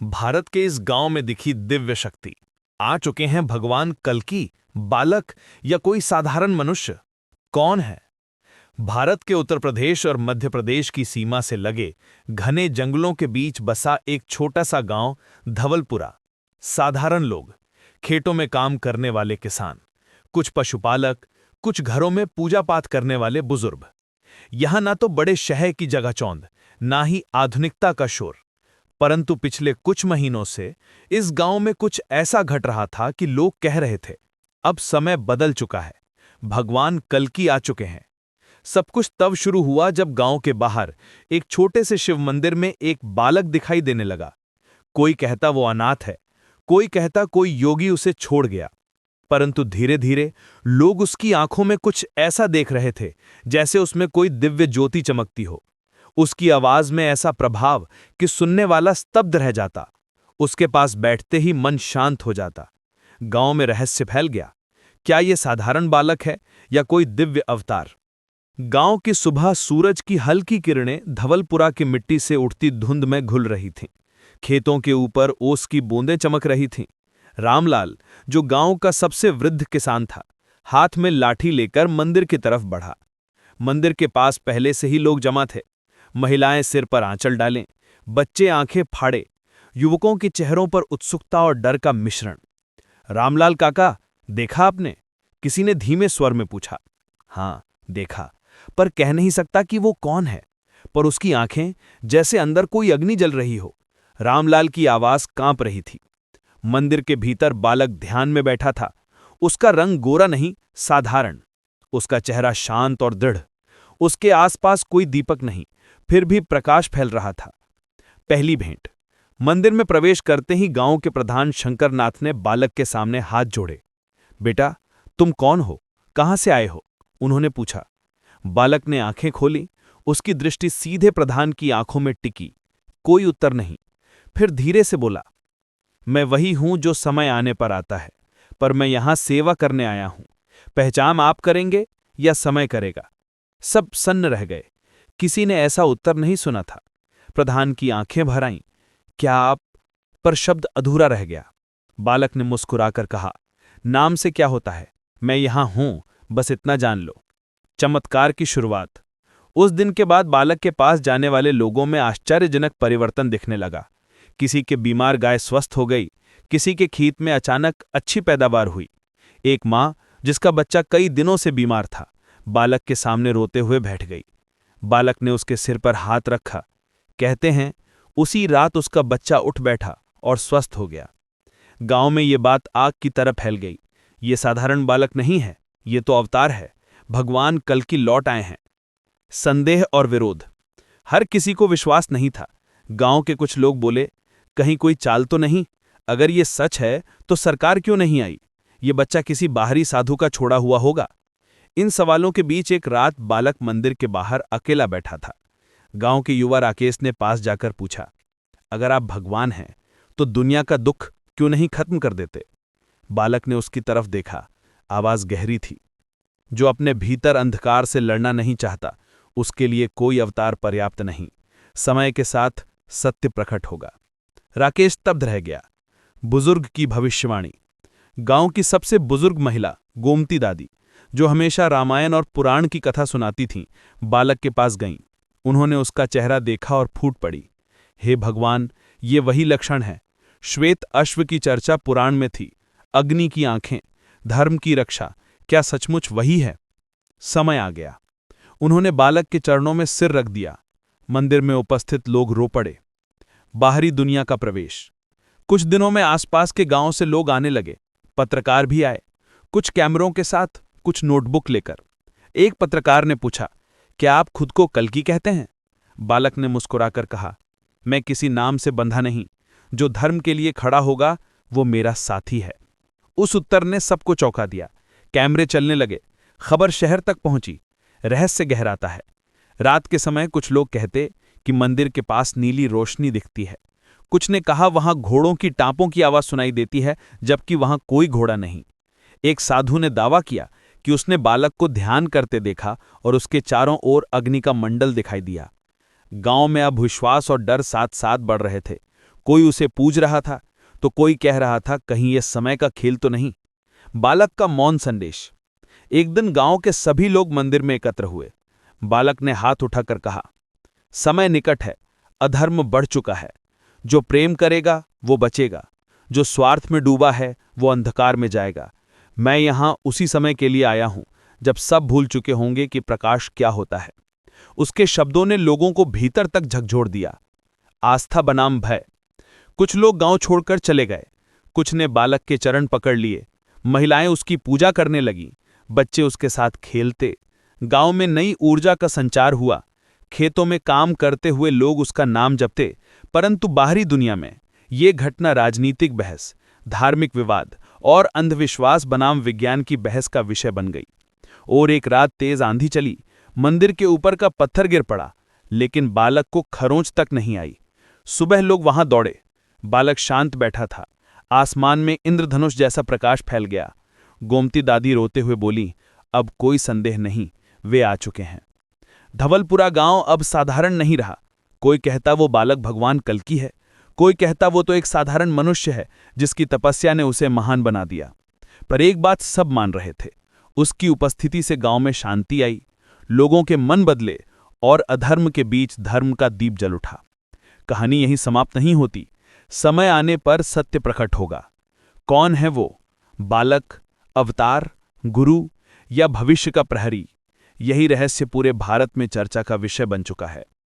भारत के इस गांव में दिखी दिव्य शक्ति। आ चुके हैं भगवान कल्कि, बालक या कोई साधारण मनुष्य? कौन है? भारत के उत्तर प्रदेश और मध्य प्रदेश की सीमा से लगे घने जंगलों के बीच बसा एक छोटा सा गांव धवलपुरा। साधारण लोग, खेतों में काम करने वाले किसान, कुछ पशुपालक, कुछ घरों में पूजा पाठ करने वाले बुजुर्ग। यहां ना तो बड़े शहर की जगह-चौंध, ना ही आधुनिकता का शोर, परंतु पिछले कुछ महीनों से इस गांव में कुछ ऐसा घट रहा था कि लोग कह रहे थे, अब समय बदल चुका है, भगवान कल्कि आ चुके हैं। सब कुछ तब शुरू हुआ जब गांव के बाहर एक छोटे से शिव मंदिर में एक बालक दिखाई देने लगा। कोई कहता वो अनाथ है, कोई कहता कोई योगी उसे छोड़ गया, परंतु धीरे धीरे लोग उसकी आंखों में कुछ ऐसा देख रहे थे जैसे उसमें कोई दिव्य ज्योति चमकती हो। उसकी आवाज में ऐसा प्रभाव कि सुनने वाला स्तब्ध रह जाता। उसके पास बैठते ही मन शांत हो जाता। गांव में रहस्य फैल गया, क्या यह साधारण बालक है या कोई दिव्य अवतार? गांव की सुबह सूरज की हल्की किरणें धवलपुरा की मिट्टी से उठती धुंध में घुल रही थीं। खेतों के ऊपर ओस की बूंदें चमक रही थीं। रामलाल, जो गांव का सबसे वृद्ध किसान था, हाथ में लाठी लेकर मंदिर की तरफ बढ़ा। मंदिर के पास पहले से ही लोग जमा थे। महिलाएं सिर पर आंचल डालें, बच्चे आंखें फाड़े, युवकों के चेहरों पर उत्सुकता और डर का मिश्रण। रामलाल काका, देखा आपने? किसी ने धीमे स्वर में पूछा। हां, देखा, पर कह नहीं सकता कि वो कौन है। पर उसकी आंखें जैसे अंदर कोई अग्नि जल रही हो। रामलाल की आवाज कांप रही थी। मंदिर के भीतर बालक ध्यान में बैठा था। उसका रंग गोरा नहीं, साधारण। उसका चेहरा शांत और दृढ़। उसके आसपास कोई दीपक नहीं, फिर भी प्रकाश फैल रहा था। पहली भेंट। मंदिर में प्रवेश करते ही गांव के प्रधान शंकरनाथ ने बालक के सामने हाथ जोड़े। बेटा, तुम कौन हो? कहां से आए हो? उन्होंने पूछा। बालक ने आंखें खोली। उसकी दृष्टि सीधे प्रधान की आंखों में टिकी। कोई उत्तर नहीं। फिर धीरे से बोला, मैं वही हूं जो समय आने पर आता है, पर मैं यहां सेवा करने आया हूं। पहचान आप करेंगे या समय करेगा? सब सन्न रह गए। किसी ने ऐसा उत्तर नहीं सुना था। प्रधान की आंखें भर आईं। क्या आप? पर शब्द अधूरा रह गया। बालक ने मुस्कुराकर कहा, नाम से क्या होता है, मैं यहां हूं, बस इतना जान लो। चमत्कार की शुरुआत। उस दिन के बाद बालक के पास जाने वाले लोगों में आश्चर्यजनक परिवर्तन दिखने लगा। किसी के बीमार गाय स्वस्थ हो गई, किसी के खेत में अचानक अच्छी पैदावार हुई। एक मां जिसका बच्चा कई दिनों से बीमार था, बालक के सामने रोते हुए बैठ गई। बालक ने उसके सिर पर हाथ रखा। कहते हैं, उसी रात उसका बच्चा उठ बैठा और स्वस्थ हो गया। गांव में ये बात आग की तरह फैल गई। ये साधारण बालक नहीं है, ये तो अवतार है। भगवान कल्कि लौट आए हैं। संदेह और विरोध। हर किसी को विश्वास नहीं था। गांव के कुछ लोग बोले, कहीं कोई चाल तो नहीं? अगर ये सच है तो सरकार क्यों नहीं आई? ये बच्चा किसी बाहरी साधु का छोड़ा हुआ होगा। इन सवालों के बीच एक रात बालक मंदिर के बाहर अकेला बैठा था। गांव के युवा राकेश ने पास जाकर पूछा, अगर आप भगवान हैं तो दुनिया का दुख क्यों नहीं खत्म कर देते? बालक ने उसकी तरफ देखा। आवाज गहरी थी। जो अपने भीतर अंधकार से लड़ना नहीं चाहता, उसके लिए कोई अवतार पर्याप्त नहीं। समय के साथ सत्य प्रकट होगा। राकेश स्तब्ध रह गया। बुजुर्ग की भविष्यवाणी। गांव की सबसे बुजुर्ग महिला गोमती दादी, जो हमेशा रामायण और पुराण की कथा सुनाती थीं, बालक के पास गईं। उन्होंने उसका चेहरा देखा और फूट पड़ी। हे भगवान, ये वही लक्षण है। श्वेत अश्व की चर्चा पुराण में थी। अग्नि की आंखें, धर्म की रक्षा, क्या सचमुच वही है? समय आ गया। उन्होंने बालक के चरणों में सिर रख दिया। मंदिर में उपस्थित लोग रो पड़े। बाहरी दुनिया का प्रवेश। कुछ दिनों में आसपास के गांव से लोग आने लगे। पत्रकार भी आए, कुछ कैमरों के साथ, कुछ नोटबुक लेकर। एक पत्रकार ने पूछा, क्या आप खुद को कल्कि कहते हैं? बालक ने मुस्कुराकर कहा, मैं किसी नाम से बंधा नहीं। जो धर्म के लिए खड़ा होगा वो मेरा साथी है। उस उत्तर ने सबको चौंका दिया। कैमरे चलने लगे। खबर शहर तक पहुंची। रहस्य गहराता है। रात के समय कुछ लोग कहते कि मंदिर के पास नीली रोशनी दिखती है। कुछ ने कहा वहां घोड़ों की टापों की आवाज सुनाई देती है, जबकि वहां कोई घोड़ा नहीं। एक साधु ने दावा किया कि उसने बालक को ध्यान करते देखा और उसके चारों ओर अग्नि का मंडल दिखाई दिया। गांव में अब विश्वास और डर साथ साथ बढ़ रहे थे। कोई उसे पूज रहा था तो कोई कह रहा था कहीं यह समय का खेल तो नहीं। बालक का मौन संदेश। एक दिन गांव के सभी लोग मंदिर में एकत्र हुए। बालक ने हाथ उठाकर कहा, समय निकट है, अधर्म बढ़ चुका है। जो प्रेम करेगा वो बचेगा, जो स्वार्थ में डूबा है वो अंधकार में जाएगा। मैं यहां उसी समय के लिए आया हूं जब सब भूल चुके होंगे कि प्रकाश क्या होता है। उसके शब्दों ने लोगों को भीतर तक झकझोर दिया। आस्था बनाम भय। कुछ लोग गांव छोड़कर चले गए, कुछ ने बालक के चरण पकड़ लिए। महिलाएं उसकी पूजा करने लगीं, बच्चे उसके साथ खेलते। गांव में नई ऊर्जा का संचार हुआ। खेतों में काम करते हुए लोग उसका नाम जपते, परंतु बाहरी दुनिया में ये घटना राजनीतिक बहस, धार्मिक विवाद और अंधविश्वास बनाम विज्ञान की बहस का विषय बन गई। और एक रात तेज आंधी चली, मंदिर के ऊपर का पत्थर गिर पड़ा, लेकिन बालक को खरोंच तक नहीं आई। सुबह लोग वहां दौड़े। बालक शांत बैठा था। आसमान में इंद्रधनुष जैसा प्रकाश फैल गया। गोमती दादी रोते हुए बोली, अब कोई संदेह नहीं, वे आ चुके हैं। धवलपुरा गांव अब साधारण नहीं रहा। कोई कहता वो बालक भगवान कल्की है, कोई कहता वो तो एक साधारण मनुष्य है जिसकी तपस्या ने उसे महान बना दिया। पर एक बात सब मान रहे थे, उसकी उपस्थिति से गांव में शांति आई, लोगों के मन बदले और अधर्म के बीच धर्म का दीप जल उठा। कहानी यहीं समाप्त नहीं होती। समय आने पर सत्य प्रकट होगा। कौन है वो बालक, अवतार, गुरु या भविष्य का प्रहरी? यही रहस्य पूरे भारत में चर्चा का विषय बन चुका है।